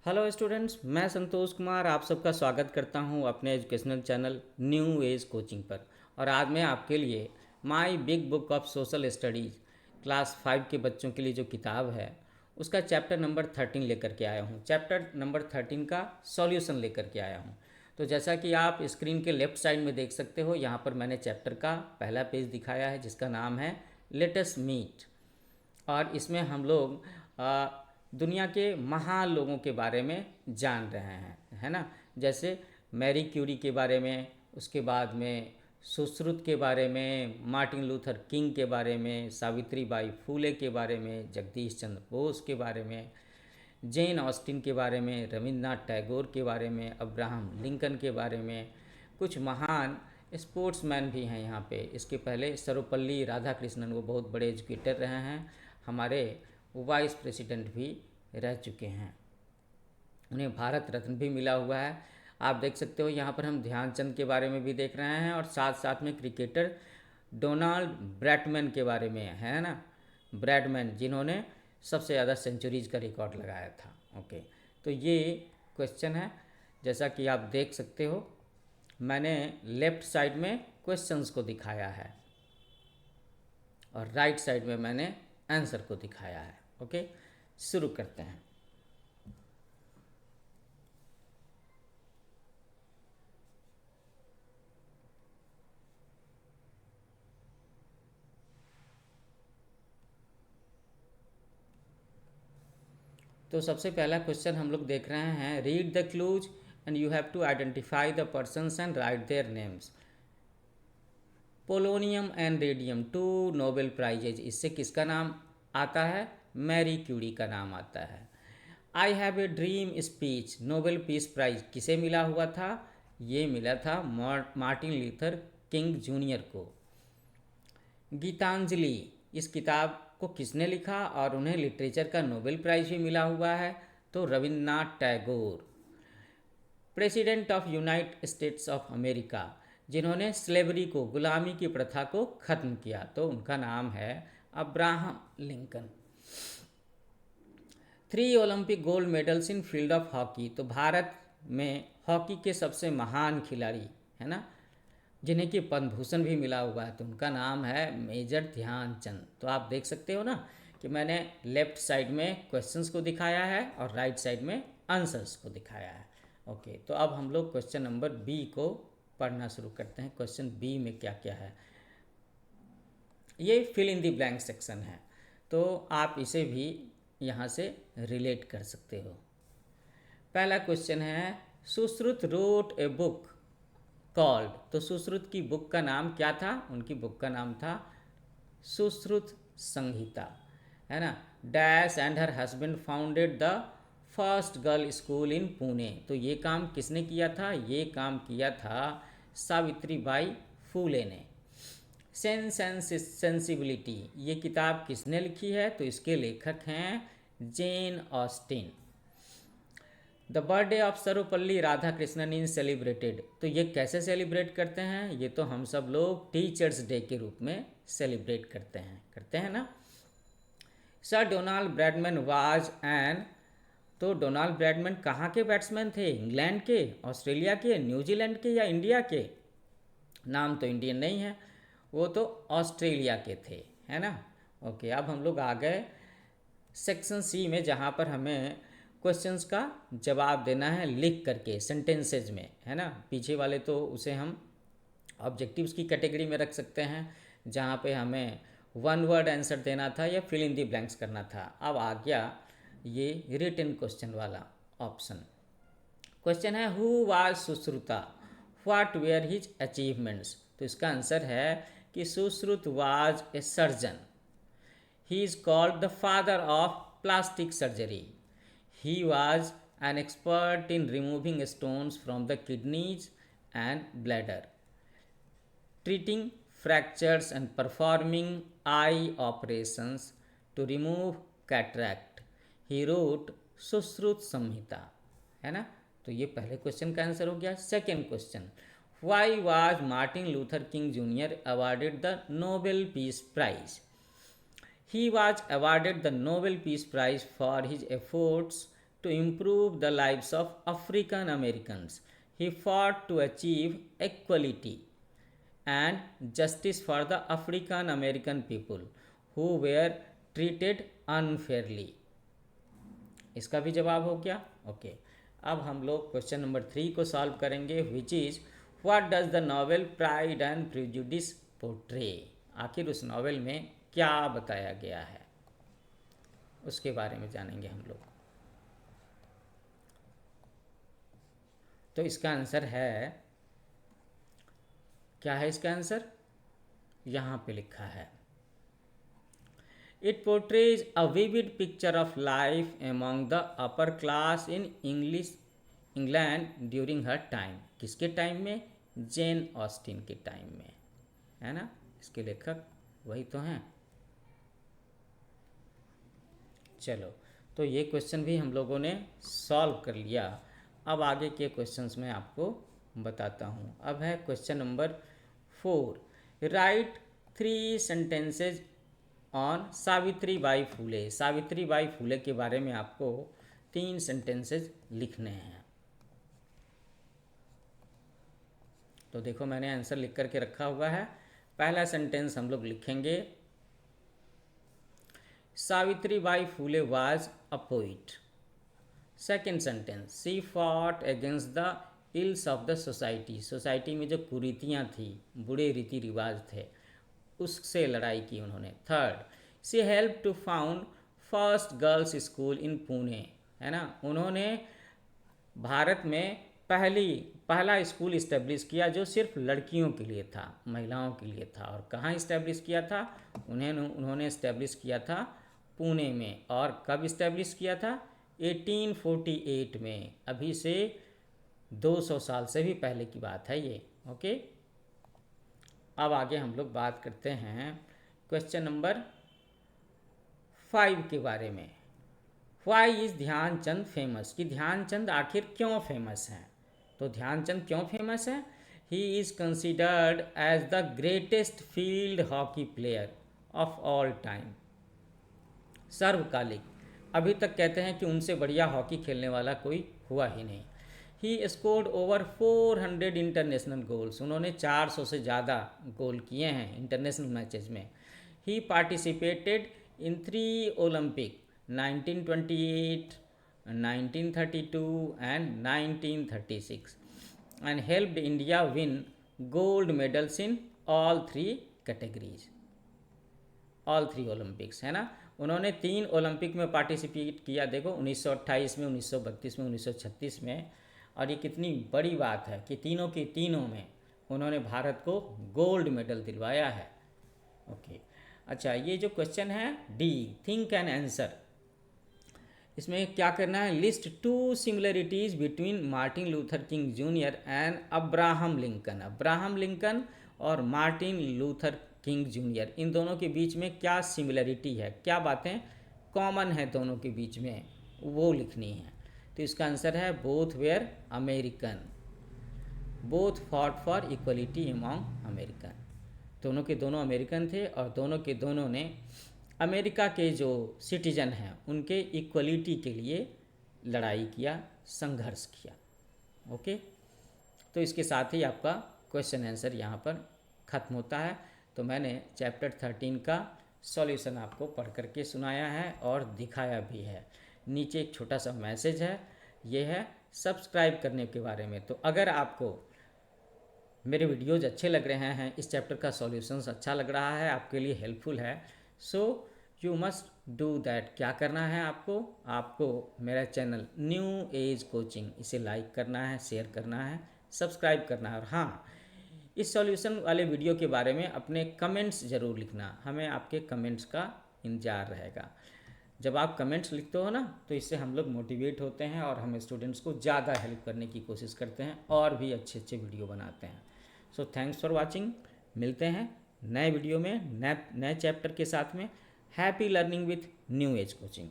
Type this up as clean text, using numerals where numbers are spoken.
Hello students, मैं संतोष कुमार आप सबका स्वागत करता हूं अपने educational channel new age coaching पर। और आज मैं आपके लिए my big book of social studies class 5 के बच्चों के लिए जो किताब है उसका चैप्टर नंबर 13 लेकर के आया हूं। चैप्टर नंबर 13 का सॉल्यूशन लेकर के आया हूं। तो जैसा कि आप स्क्रीन के लेफ्ट साइड में देख सकते हो, यहाँ पर मैंने चैप्टर का पहला पेज दिखाया है जिसका नाम है लेट अस मीट। और इसमें हम लोग दुनिया के महान लोगों के बारे में जान रहे हैं, है ना। जैसे मैरी क्यूरी के बारे में, उसके बाद में सुश्रुत के बारे में, मार्टिन लूथर किंग के बारे में, सावित्री बाई फूले के बारे में, जगदीश चंद्र बोस के बारे में, जेन ऑस्टिन के बारे में, रविंद्रनाथ टैगोर के बारे में, अब्राहम लिंकन के बारे में। कुछ महान स्पोर्ट्समैन भी हैं यहाँ पे। इसके पहले सर्वपल्ली राधाकृष्णन, वो बहुत बड़े एजुकेटर रहे हैं, हमारे वाइस प्रेसिडेंट भी रह चुके हैं, उन्हें भारत रत्न भी मिला हुआ है। आप देख सकते हो यहाँ पर हम ध्यानचंद के बारे में भी देख रहे हैं और साथ साथ में क्रिकेटर डोनाल्ड ब्रैडमैन के बारे में, है ना। ब्रैडमैन जिन्होंने सबसे ज़्यादा सेंचुरीज का रिकॉर्ड लगाया था। ओके, तो ये क्वेश्चन है। जैसा कि आप देख सकते हो, मैंने लेफ्ट साइड में क्वेश्चंस को दिखाया है और राइट साइड में मैंने आंसर को दिखाया है। ओके, शुरू करते हैं। तो सबसे पहला क्वेश्चन हम लोग देख रहे हैं, read the clues and you have to identify the persons and write their names. Polonium and radium, two Nobel prizes, इससे किसका नाम आता है? मैरी क्यूरी का नाम आता है। I have a dream speech, Nobel peace prize किसे मिला हुआ था? ये मिला था मार्टिन लूथर किंग जूनियर को। गीतांजलि, इस किताब को किसने लिखा और उन्हें लिटरेचर का नोबेल प्राइज भी मिला हुआ है? तो Rabindranath Tagore. President of United states of America, जिन्होंने स्लेवरी को, गुलामी की प्रथा को ख़त्म किया, तो उनका नाम है Abraham Lincoln. 3 Olympic gold medals in field of hockey, तो भारत में हॉकी के सबसे महान खिलाड़ी, है ना, जिन्हें कि पद्म भूषण भी मिला हुआ है, तो उनका नाम है मेजर ध्यानचंद। तो आप देख सकते हो ना कि मैंने लेफ्ट साइड में क्वेश्चंस को दिखाया है और राइट साइड में आंसर्स को दिखाया है। ओके, तो अब हम लोग क्वेश्चन नंबर बी को पढ़ना शुरू करते हैं। क्वेश्चन बी में क्या क्या है, ये fill in the blank section है, तो आप इसे भी यहाँ से रिलेट कर सकते हो। पहला क्वेश्चन है, Sushruta wrote a book called, तो सुश्रुत की बुक का नाम क्या था? उनकी बुक का नाम था सुश्रुत संहिता, है ना। Dash and her husband founded the first girl school in Pune, तो ये काम किसने किया था? ये काम किया था सावित्री बाई फूले ने। सेंस एंड सेंसिबिलिटी, ये किताब किसने लिखी है? तो इसके लेखक हैं Jane Austen. The birthday of Sarvepalli Radhakrishnan in celebrated, तो ये कैसे सेलिब्रेट करते हैं? ये तो हम सब लोग टीचर्स डे के रूप में सेलिब्रेट करते हैं ना। Sir Donald Bradman was an, तो डोनाल्ड ब्रैडमैन कहाँ के बैट्समैन थे? इंग्लैंड के, ऑस्ट्रेलिया के, न्यूजीलैंड के या इंडिया के? नाम तो इंडियन नहीं है, वो तो ऑस्ट्रेलिया के थे, है ना। ओके, अब हम लोग आ गए सेक्शन सी में, जहाँ पर हमें क्वेश्चंस का जवाब देना है लिख करके सेंटेंसेज में, है ना। पीछे वाले तो उसे हम ऑब्जेक्टिव्स की कैटेगरी में रख सकते हैं, जहाँ पे हमें वन वर्ड आंसर देना था या फिल इन दी ब्लैंक्स करना था। अब आ गया ये रिटन क्वेश्चन वाला ऑप्शन। क्वेश्चन है, who was Sushruta, what were his achievements, तो इसका आंसर है कि Sushruta was a surgeon. He is called the father of plastic surgery. He was an expert in removing stones from the kidneys and bladder, treating fractures and performing eye operations to remove cataract. He wrote Sushruta Samhita, है ना। तो ये पहले question का answer हो गया। Second question, why was Martin Luther King Junior awarded the Nobel peace prize? He was awarded the Nobel Peace Prize for his efforts to improve the lives of African Americans. He fought to achieve equality and justice for the African American people who were treated unfairly. इसका भी जवाब हो गया। Okay, अब हम लोग question number 3 को solve करेंगे, which is what does the novel pride and prejudice portray. आखिर उस नॉवेल में क्या बताया गया है, उसके बारे में जानेंगे हम लोग। तो इसका आंसर है, क्या है इसका आंसर, यहाँ पे लिखा है, it portrays a vivid picture of life among the upper class in England during her time. किसके टाइम में, जेन ऑस्टिन के टाइम में, है ना, इसके लेखक वही तो हैं। चलो, तो ये क्वेश्चन भी हम लोगों ने सॉल्व कर लिया। अब आगे के क्वेश्चंस में आपको बताता हूँ। अब है question number 4, write 3 sentences on Savitri Bai Phule. Savitri Bai Phule के बारे में आपको 3 सेंटेंसेज लिखने हैं। तो देखो, मैंने आंसर लिख करके रखा हुआ है। पहला सेंटेंस हम लोग लिखेंगे, Savitri Bai Phule was a poet. Second sentence, she fought against the ills of the society. Society में जो कुरीतियाँ थी, बुरे रीति रिवाज थे, उससे लड़ाई की उन्होंने। Third, she help to found first girls school in Pune, है ना, उन्होंने भारत में पहला स्कूल इस्टेब्लिश किया जो सिर्फ लड़कियों के लिए था, महिलाओं के लिए था। और कहाँ इस्टेब्लिश किया था, उन्होंने इस्टेब्लिश किया था पुणे में। और कब इस्टेब्लिश किया था, 1848 में। अभी से 200 साल से भी पहले की बात है ये। ओके, अब आगे हम लोग बात करते हैं क्वेश्चन नंबर 5 के बारे में। वाई इज ध्यानचंद फेमस, कि ध्यानचंद आखिर क्यों फेमस हैं। तो ध्यानचंद क्यों फेमस है, he is considered as the greatest field hockey player of all time. सर्वकालिक, अभी तक कहते हैं कि उनसे बढ़िया हॉकी खेलने वाला कोई हुआ ही नहीं। He scored over 400 international goals, उन्होंने 400 से ज़्यादा गोल किए हैं इंटरनेशनल मैचेस में। ही participated in 3 Olympic, 1928, 1932 and 1936, and helped India win gold medals in all 3 categories, all 3 Olympics, है ना। उन्होंने 3 ओलंपिक में पार्टिसिपेट किया, देखो 1928 में, 1932 में, 1936 में। और ये कितनी बड़ी बात है कि तीनों की तीनों में उन्होंने भारत को गोल्ड मेडल दिलवाया है। ओके, अच्छा, ये जो क्वेश्चन है डी, थिंक एंड आंसर, इसमें क्या करना है, list 2 similarities between Martin Luther King junior and Abraham Lincoln. Abraham Lincoln और मार्टिन लूथर किंग जूनियर, इन दोनों के बीच में क्या सिमिलरिटी है, क्या बातें कॉमन है दोनों के बीच में, वो लिखनी है। तो इसका आंसर है, both were American, both fought for equality among American. दोनों के दोनों अमेरिकन थे और दोनों के दोनों ने अमेरिका के जो सिटीजन हैं उनके इक्वलिटी के लिए लड़ाई किया, संघर्ष किया। ओके, तो इसके साथ ही आपका क्वेश्चन आंसर यहाँ पर ख़त्म होता है। तो मैंने चैप्टर 13 का सॉल्यूशन आपको पढ़ करके सुनाया है और दिखाया भी है। नीचे एक छोटा सा मैसेज है, ये है सब्सक्राइब करने के बारे में। तो अगर आपको मेरे वीडियोज़ अच्छे लग रहे हैं, इस चैप्टर का सॉल्यूशंस अच्छा लग रहा है, आपके लिए हेल्पफुल है, so you must do that. क्या करना है आपको मेरा चैनल न्यू एज कोचिंग, इसे लाइक करना है, शेयर करना है, सब्सक्राइब करना है। और हाँ, इस सॉल्यूशन वाले वीडियो के बारे में अपने कमेंट्स ज़रूर लिखना, हमें आपके कमेंट्स का इंतजार रहेगा। जब आप कमेंट्स लिखते हो ना, तो इससे हम लोग मोटिवेट होते हैं और हम स्टूडेंट्स को ज़्यादा हेल्प करने की कोशिश करते हैं और भी अच्छे अच्छे वीडियो बनाते हैं। सो थैंक्स फॉर वाचिंग, मिलते हैं नए वीडियो में नए चैप्टर के साथ में। Happy learning with new age coaching.